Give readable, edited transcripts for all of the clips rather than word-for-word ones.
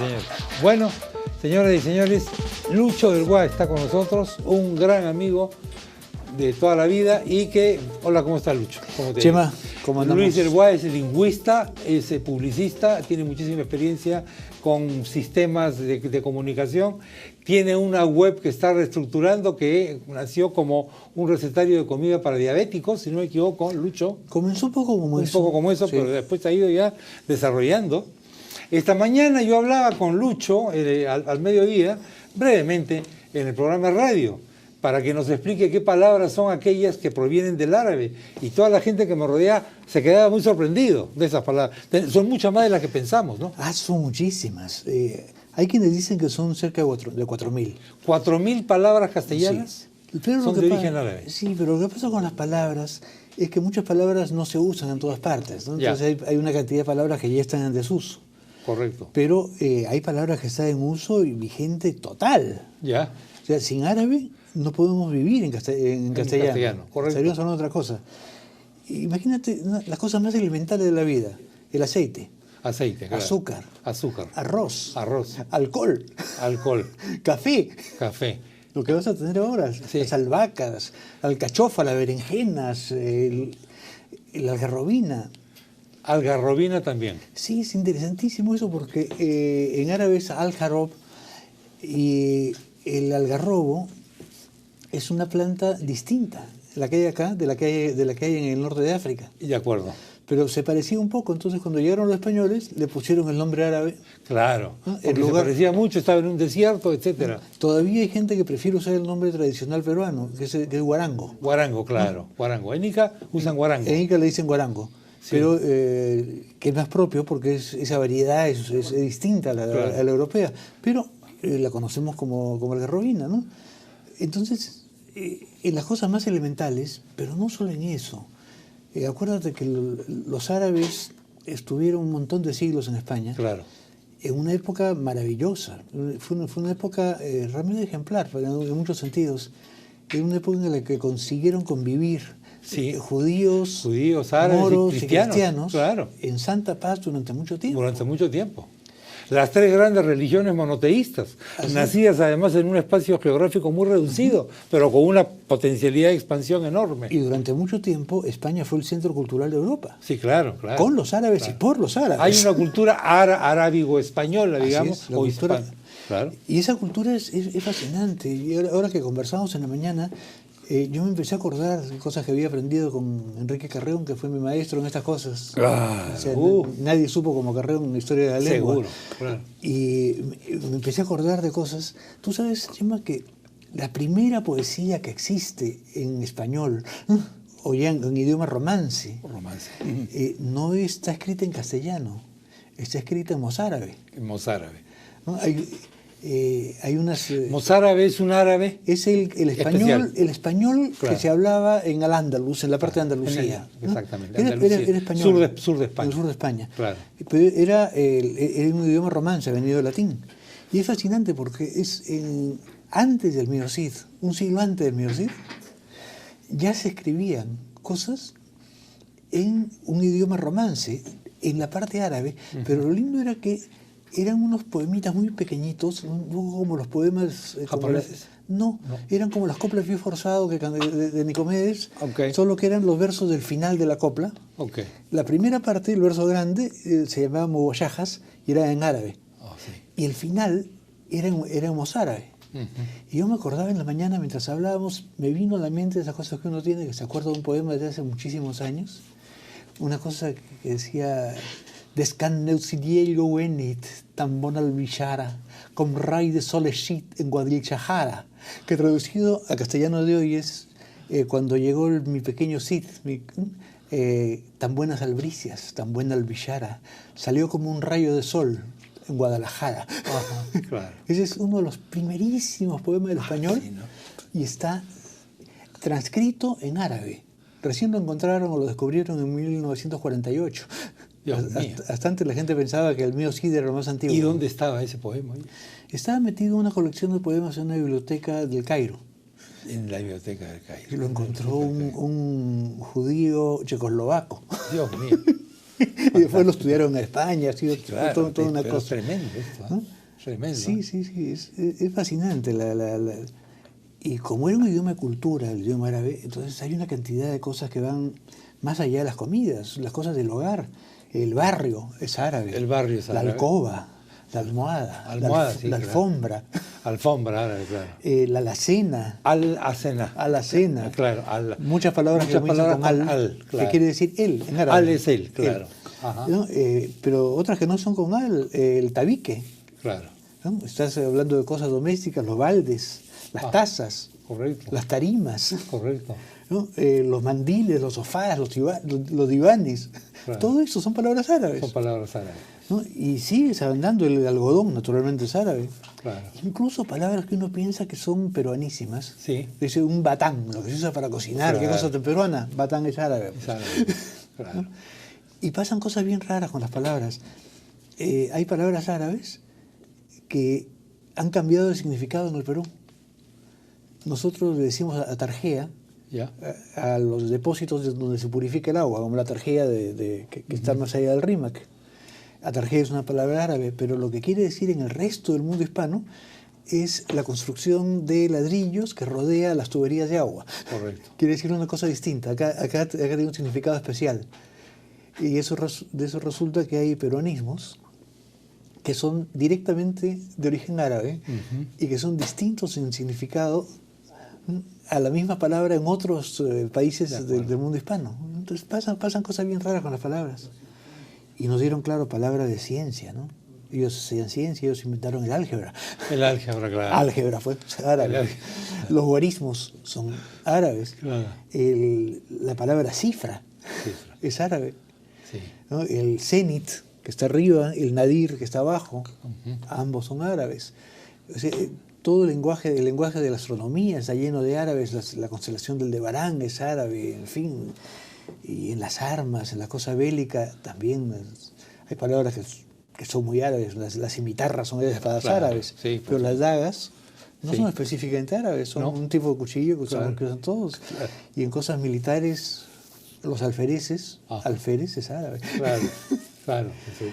señor. Bueno, señoras y señores, Lucho del Guá está con nosotros, un gran amigo de toda la vida y que... Hola, ¿cómo está Lucho? ¿Cómo te Chema, ¿cómo andamos? Luis del Guá es lingüista, es publicista, tiene muchísima experiencia con sistemas de comunicación, tiene una web que está reestructurando que nació como un recetario de comida para diabéticos, si no me equivoco, Lucho. Comenzó un poco como eso. Un poco como eso, sí. Pero después se ha ido ya desarrollando. Esta mañana yo hablaba con Lucho al mediodía, brevemente, en el programa de radio, para que nos explique qué palabras son aquellas que provienen del árabe. Y toda la gente que me rodea se quedaba muy sorprendido de esas palabras. Son muchas más de las que pensamos, ¿no? Ah, son muchísimas. Hay quienes dicen que son cerca de 4.000. 4.000 palabras castellanas son de origen árabe. Sí, pero lo que pasa con las palabras es que muchas palabras no se usan en todas partes, ¿no? Entonces hay una cantidad de palabras que ya están en desuso. Correcto. Pero hay palabras que están en uso y vigente total. Ya. O sea, sin árabe no podemos vivir en castellano. Correcto. Estaríamos hablando de otra cosa. Imagínate las cosas más elementales de la vida. El aceite. Aceite, claro. Azúcar. Azúcar. Arroz. Arroz. Alcohol. Alcohol. Café. Café. Lo que vas a tener ahora. Sí. Las albahacas, la alcachofa, las berenjenas, la algarrobina. Algarrobina también. Sí, es interesantísimo eso porque en árabe es al-jarob y el algarrobo es una planta distinta, la que hay acá, de la que hay en el norte de África. De acuerdo. Pero se parecía un poco, entonces cuando llegaron los españoles le pusieron el nombre árabe. Claro, porque se parecía mucho, estaba en un desierto, etcétera. Todavía hay gente que prefiere usar el nombre tradicional peruano, que es guarango. Guarango, claro, guarango. En Ica usan guarango. En Ica le dicen guarango. Sí. Pero que es más propio porque esa variedad es distinta a la europea, pero la conocemos como algarrobina, ¿no? Entonces, en las cosas más elementales, pero no solo en eso, acuérdate que los árabes estuvieron un montón de siglos en España, claro, en una época maravillosa, fue una época realmente ejemplar en muchos sentidos, en una época en la que consiguieron convivir. Sí. Judíos, árabes, moros y cristianos claro, en santa paz durante mucho tiempo. Durante mucho tiempo. Las tres grandes religiones monoteístas, nacidas además en un espacio geográfico muy reducido, pero con una potencialidad de expansión enorme. Y durante mucho tiempo España fue el centro cultural de Europa. Sí, claro, claro. Con los árabes y por los árabes. Hay una cultura arábigo-española, digamos, o hispana. Claro. Y esa cultura es fascinante. Y ahora que conversamos en la mañana, yo me empecé a acordar de cosas que había aprendido con Enrique Carreón, que fue mi maestro en estas cosas. Claro. O sea, nadie supo como Carreón una historia de la lengua. Seguro, claro. Y me empecé a acordar de cosas. Tú sabes, Chema, que la primera poesía que existe en español, o ya en idioma romance, no está escrita en castellano, está escrita en mozárabe. En mozárabe. ¿No? Hay unas... mozárabe es un árabe. Es el español claro, que se hablaba en Al-Ándalus, en la parte de Andalucía. Exactamente. Era español. Sur de España. En el sur de España. Claro. Pero era un idioma romance, venido del latín. Y es fascinante porque antes del Miocid, un siglo antes del Miocid, ya se escribían cosas en un idioma romance, en la parte árabe, pero lo lindo era que eran unos poemitas muy pequeñitos, un poco como los poemas japoneses. No, eran como las coplas Fío Forzado de Nicomedes, solo que eran los versos del final de la copla. La primera parte, el verso grande, se llamaba Muwayajas y era en árabe. Y el final era en mozárabe. Y yo me acordaba en la mañana, mientras hablábamos, me vino a la mente esas cosas que uno tiene, que se acuerda de un poema de hace muchísimos años. Una cosa que decía... Descan neusidiello wenit, tan bon albillara, com ray de soleshit en Guadalchajara, que traducido a castellano de hoy es cuando llegó mi pequeño Cid, tan buenas albricias, tan buena albillara, salió como un rayo de sol en Guadalajara. Claro. Ese es uno de los primerísimos poemas del español, sí, ¿no? Y está transcrito en árabe. Recién lo encontraron o lo descubrieron en 1948. Hasta antes la gente pensaba que el mío sí era lo más antiguo. ¿Y dónde estaba ese poema? Estaba metido en una colección de poemas en una biblioteca del Cairo. En la biblioteca del Cairo. Y lo encontró un judío checoslovaco. Dios mío. Y después lo estudiaron en España, ha sido toda una cosa. Es tremendo esto, ¿no? Tremendo. Sí, es fascinante. Y como era un idioma de cultura, el idioma árabe, entonces hay una cantidad de cosas que van más allá de las comidas, las cosas del hogar. El barrio es árabe. El barrio es árabe. La alcoba, la almohada, la alfombra. Alfombra árabe, claro. La alacena. Alacena. Alacena. Claro. Muchas palabras que comienzan con al, claro. que quiere decir él en árabe. Al es él, claro. Ajá. ¿No? Pero otras que no son con al, el tabique. Claro. ¿No? Estás hablando de cosas domésticas, los baldes, las tazas, correcto. Las tarimas, correcto. ¿no? Los mandiles, los sofás, los divanes, claro. Todo eso son palabras árabes. Son palabras árabes. ¿No? Y sigues andando, el algodón naturalmente es árabe. Claro. Incluso palabras que uno piensa que son peruanísimas. Sí. Dice un batán, lo que se usa para cocinar, claro. ¿Qué cosa es peruana? Batán es árabe. Es árabe. Claro. ¿No? Y pasan cosas bien raras con las palabras. Hay palabras árabes que han cambiado de significado en el Perú. Nosotros le decimos a tarjea, a los depósitos donde se purifica el agua, como la tarjea que está más allá del Rímac. Atarjea es una palabra árabe, pero lo que quiere decir en el resto del mundo hispano es la construcción de ladrillos que rodea las tuberías de agua. Correcto. Quiere decir una cosa distinta. Acá tiene un significado especial. Y de eso resulta que hay peruanismos que son directamente de origen árabe y que son distintos en significado a la misma palabra en otros países del mundo hispano. Entonces pasan cosas bien raras con las palabras. Y nos dieron, claro, palabras de ciencia, ¿no? Ellos hacían ciencia, ellos inventaron el álgebra. El álgebra, claro. Álgebra fue árabe. Los guarismos son árabes. Claro. La palabra cifra es árabe. Sí. ¿No? El cenit, que está arriba, el nadir, que está abajo, ambos son árabes. O sea, todo el lenguaje de la astronomía está lleno de árabes, la constelación del Debarán es árabe, en fin. Y en las armas, en la cosa bélica, también hay palabras que son muy árabes. Las cimitarras son espadas árabes, pero las dagas no son específicamente árabes, son un tipo de cuchillo que usan todos. Claro. Y en cosas militares, los alféreces, alférez es árabe. Claro,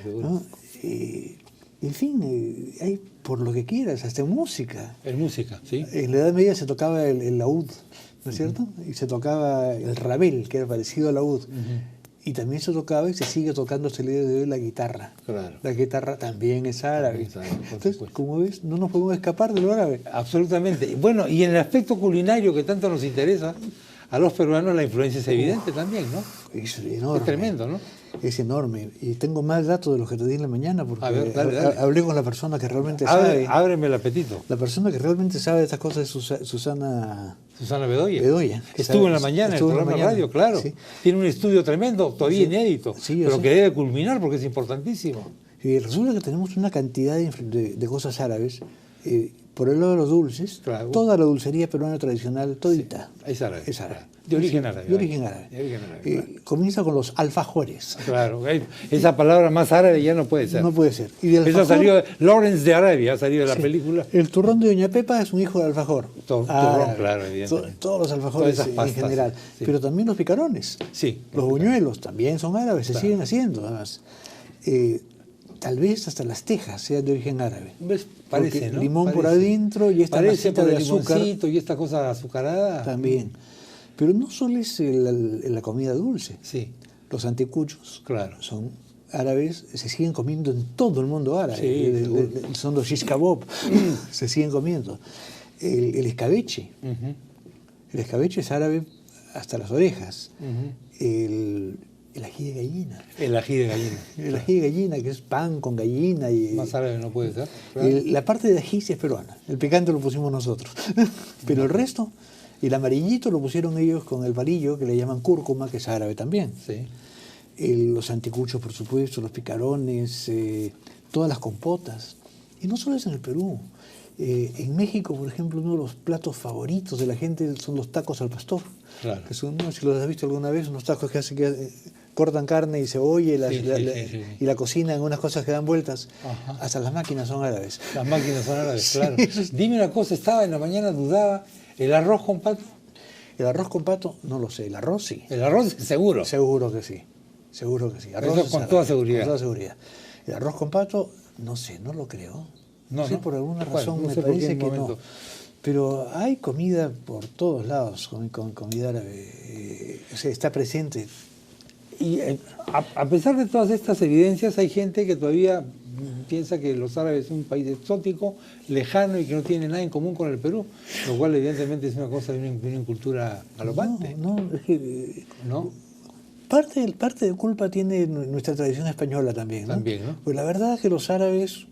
seguro. ¿No? En fin, hay por lo que quieras, hasta en música. En música, sí. En la Edad Media se tocaba el laúd, ¿no es cierto? Y se tocaba el rabel, que era parecido al laúd. Y también se tocaba y se sigue tocando hasta el día de hoy la guitarra. Claro. La guitarra también es árabe. Entonces, como ves, no nos podemos escapar de lo árabe. Absolutamente. Bueno, y en el aspecto culinario que tanto nos interesa, a los peruanos la influencia es evidente también, ¿no? Es enorme. Es tremendo, ¿no? Es enorme. Y tengo más datos de los que te di en la mañana porque dale. Hablé con la persona que realmente sabe. Ábreme el apetito. La persona que realmente sabe de estas cosas es Susana Bedoya. Estuvo en la mañana en el programa de radio, claro. Sí. Tiene un estudio tremendo, todavía inédito, pero que debe culminar porque es importantísimo. Y resulta que tenemos una cantidad de cosas árabes. Por el lado de los dulces, claro. Toda la dulcería peruana tradicional, todita. Sí, es árabe. Es árabe. De origen árabe. De origen árabe. Claro. Comienza con los alfajores. Claro, esa palabra más árabe ya no puede ser. No puede ser. Y eso salió de Lawrence de Arabia, ha salido de la película. El turrón de Doña Pepa es un hijo de alfajor. Turrón, claro, evidentemente. Todos los alfajores en general. Sí. Pero también los picarones. Sí. Los buñuelos también son árabes, se siguen haciendo además. Tal vez hasta las tejas sean de origen árabe. ¿Ves? Parece, ¿no? Limón por adentro y esta masita de azúcar. Y esta cosa azucarada. También. Pero no solo es la comida dulce. Sí. Los anticuchos son árabes, se siguen comiendo en todo el mundo árabe. Sí, son los shish kebab, se siguen comiendo. El escabeche. El escabeche es árabe hasta las orejas. El ají de gallina. El ají de gallina. El ají de gallina, que es pan con gallina. Más árabe no puede ser. Claro. La parte de ají es peruana. El picante lo pusimos nosotros. Pero el resto, el amarillito lo pusieron ellos con el palillo, que le llaman cúrcuma, que es árabe también. Sí. Los anticuchos, por supuesto, los picarones, todas las compotas. Y no solo es en el Perú. En México, por ejemplo, uno de los platos favoritos de la gente son los tacos al pastor. Claro. Que son, no sé si los has visto alguna vez, unos tacos que hacen que cortan carne y cebolla y la cocinan en unas cosas que dan vueltas. Ajá. Hasta las máquinas son árabes. Las máquinas son árabes, claro. Dime una cosa, estaba en la mañana, dudaba, ¿el arroz con pato? El arroz con pato, no lo sé, el arroz sí. ¿El arroz seguro? Seguro que sí. Seguro que sí. Eso con toda seguridad. Con toda seguridad. El arroz con pato, no sé, no lo creo. No sé, por alguna razón no me sé parece que no. Pero hay comida por todos lados, con comida árabe. O sea, está presente. Y a pesar de todas estas evidencias, hay gente que todavía piensa que los árabes son un país exótico, lejano y que no tiene nada en común con el Perú, lo cual evidentemente es una cosa de una cultura galopante. No, es que... ¿no? Parte de culpa tiene nuestra tradición española también, ¿no? También, ¿no? Pues la verdad es que los árabes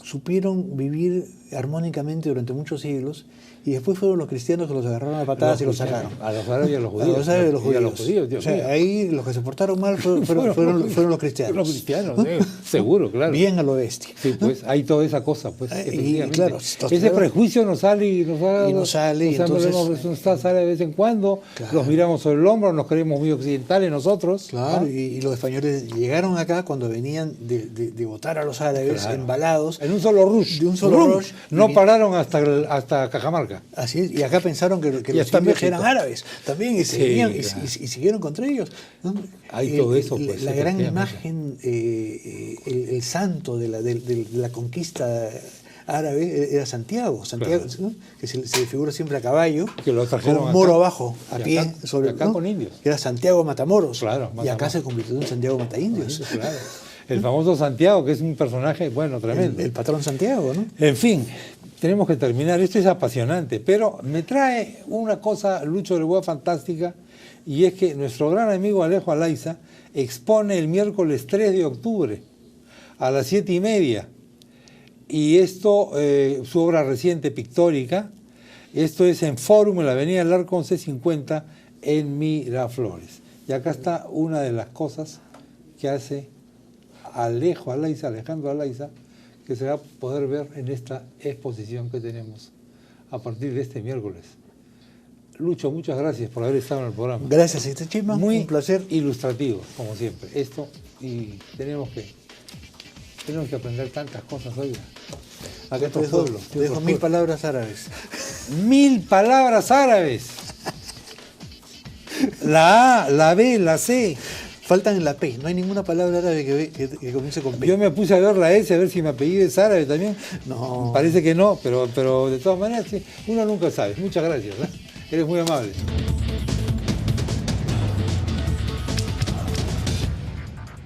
supieron vivir armónicamente durante muchos siglos y después fueron los cristianos que los agarraron a patadas y los sacaron. A los árabes y a los judíos. A los árabes y a los judíos. Y a los judíos, Dios mío. Ahí los que se portaron mal fueron los cristianos. Los cristianos, seguro, claro. Bien a lo bestia. Sí, pues hay toda esa cosa, pues. Y claro, ese prejuicio nos sale y nos sale. Y entonces nos sale de vez en cuando, claro. Los miramos sobre el hombro, nos creemos muy occidentales nosotros. Claro, ¿no? Y los españoles llegaron acá cuando venían de votar a los árabes, claro, embalados. En un solo rush. De un solo rush. No pararon hasta Cajamarca. Así es, y acá pensaron que los indios eran árabes también y siguieron contra ellos. Hay todo eso, pues. La gran imagen, el santo de la conquista árabe era Santiago, claro, ¿no? Que se figura siempre a caballo, que lo trajeron con un moro abajo, a pie, sobre acá, ¿no? Con indios. Era Santiago Matamoros, claro, y acá se convirtió en Santiago Mataindios. Claro. El famoso Santiago, que es un personaje, bueno, tremendo. El patrón Santiago, ¿no? En fin, tenemos que terminar. Esto es apasionante, pero me trae una cosa, Lucho de Boa, fantástica, y es que nuestro gran amigo Alejo Alaiza expone el miércoles 3 de octubre a las 7:30. Y esto, su obra reciente pictórica, esto es en Fórum, en la avenida del Arco 1150, en Miraflores. Y acá está una de las cosas que hace Alejandro Alaiza, que se va a poder ver en esta exposición que tenemos a partir de este miércoles. Lucho, muchas gracias por haber estado en el programa. Gracias, Chima. Muy un placer. Ilustrativo, como siempre. Esto, y tenemos que aprender tantas cosas hoy. Acá te dejo 1000 palabras árabes. 1000 palabras árabes. La A, la B, la C. Faltan en la P, no hay ninguna palabra árabe que comience con P. Yo me puse a ver la S, a ver si mi apellido es árabe también. No. Parece que no, pero de todas maneras, sí, uno nunca sabe. Muchas gracias, ¿eh? Eres muy amable.